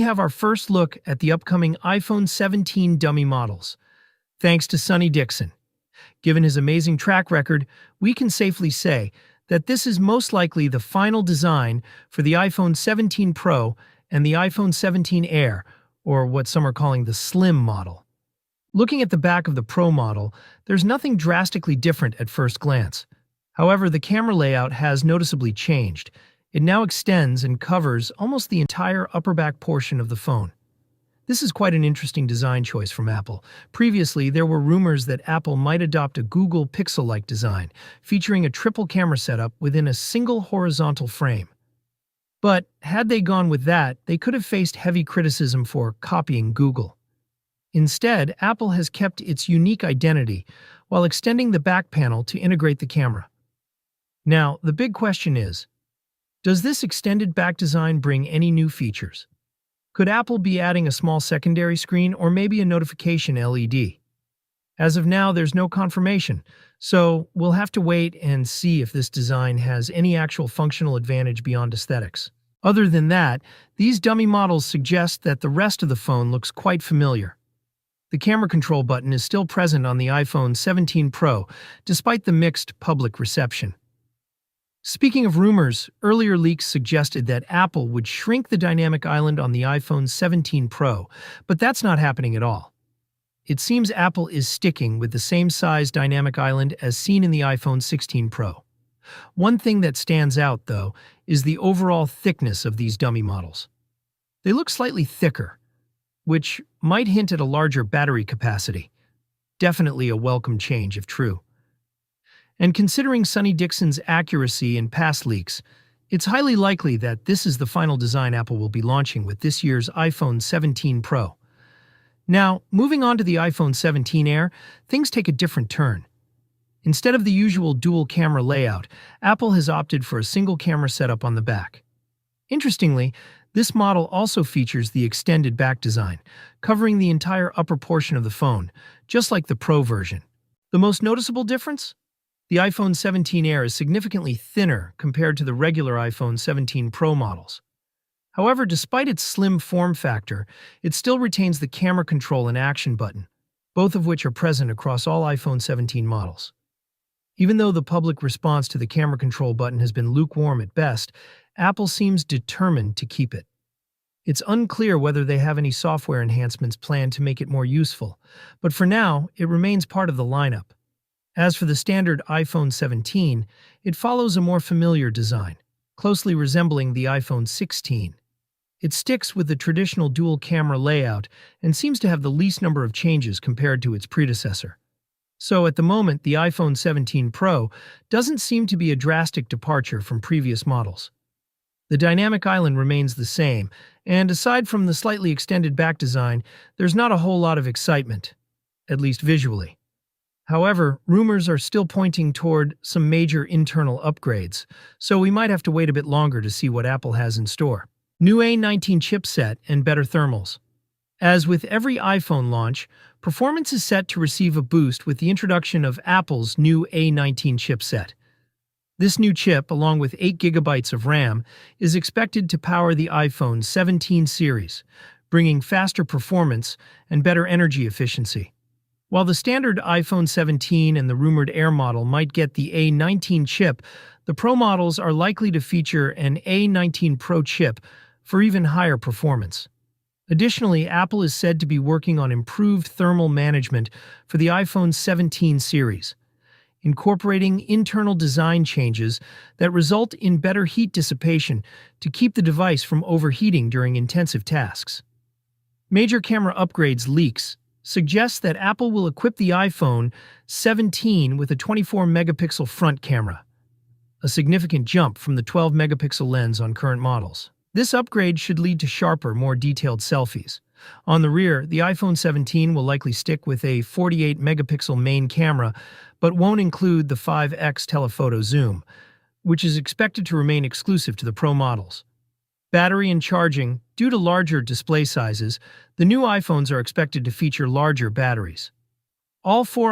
We have our first look at the upcoming iPhone 17 dummy models, thanks to Sonny Dixon. Given his amazing track record, we can safely say that this is most likely the final design for the iPhone 17 Pro and the iPhone 17 Air, or what some are calling the Slim model. Looking at the back of the Pro model, there's nothing drastically different at first glance. However, the camera layout has noticeably changed. It now extends and covers almost the entire upper back portion of the phone. This is quite an interesting design choice from Apple. Previously, there were rumors that Apple might adopt a Google Pixel-like design, featuring a triple camera setup within a single horizontal frame. But had they gone with that, they could have faced heavy criticism for copying Google. Instead, Apple has kept its unique identity while extending the back panel to integrate the camera. Now, the big question is, does this extended back design bring any new features? Could Apple be adding a small secondary screen or maybe a notification LED? As of now, there's no confirmation, so we'll have to wait and see if this design has any actual functional advantage beyond aesthetics. Other than that, these dummy models suggest that the rest of the phone looks quite familiar. The camera control button is still present on the iPhone 17 Pro, despite the mixed public reception. Speaking of rumors, earlier leaks suggested that Apple would shrink the dynamic island on the iPhone 17 Pro, but that's not happening at all. It seems Apple is sticking with the same size dynamic island as seen in the iPhone 16 Pro. One thing that stands out, though, is the overall thickness of these dummy models. They look slightly thicker, which might hint at a larger battery capacity. Definitely a welcome change if true. And considering Sonny Dixon's accuracy in past leaks, it's highly likely that this is the final design Apple will be launching with this year's iPhone 17 Pro. Now, moving on to the iPhone 17 Air, things take a different turn. Instead of the usual dual camera layout, Apple has opted for a single camera setup on the back. Interestingly, this model also features the extended back design, covering the entire upper portion of the phone, just like the Pro version. The most noticeable difference? The iPhone 17 Air is significantly thinner compared to the regular iPhone 17 Pro models. However, despite its slim form factor, it still retains the camera control and action button, both of which are present across all iPhone 17 models. Even though the public response to the camera control button has been lukewarm at best, Apple seems determined to keep it. It's unclear whether they have any software enhancements planned to make it more useful, but for now, it remains part of the lineup. As for the standard iPhone 17, it follows a more familiar design, closely resembling the iPhone 16. It sticks with the traditional dual-camera layout and seems to have the least number of changes compared to its predecessor. So at the moment, the iPhone 17 Pro doesn't seem to be a drastic departure from previous models. The dynamic island remains the same, and aside from the slightly extended back design, there's not a whole lot of excitement, at least visually. However, rumors are still pointing toward some major internal upgrades, so we might have to wait a bit longer to see what Apple has in store. New A19 chipset and better thermals. As with every iPhone launch, performance is set to receive a boost with the introduction of Apple's new A19 chipset. This new chip, along with 8 GB of RAM, is expected to power the iPhone 17 series, bringing faster performance and better energy efficiency. While the standard iPhone 17 and the rumored Air model might get the A19 chip, the Pro models are likely to feature an A19 Pro chip for even higher performance. Additionally, Apple is said to be working on improved thermal management for the iPhone 17 series, incorporating internal design changes that result in better heat dissipation to keep the device from overheating during intensive tasks. Major camera upgrades leaks suggest that Apple will equip the iPhone 17 with a 24-megapixel front camera, a significant jump from the 12-megapixel lens on current models. This upgrade should lead to sharper, more detailed selfies. On the rear, the iPhone 17 will likely stick with a 48-megapixel main camera, but won't include the 5x telephoto zoom, which is expected to remain exclusive to the Pro models. Battery and charging. Due to larger display sizes, the new iPhones are expected to feature larger batteries. All 4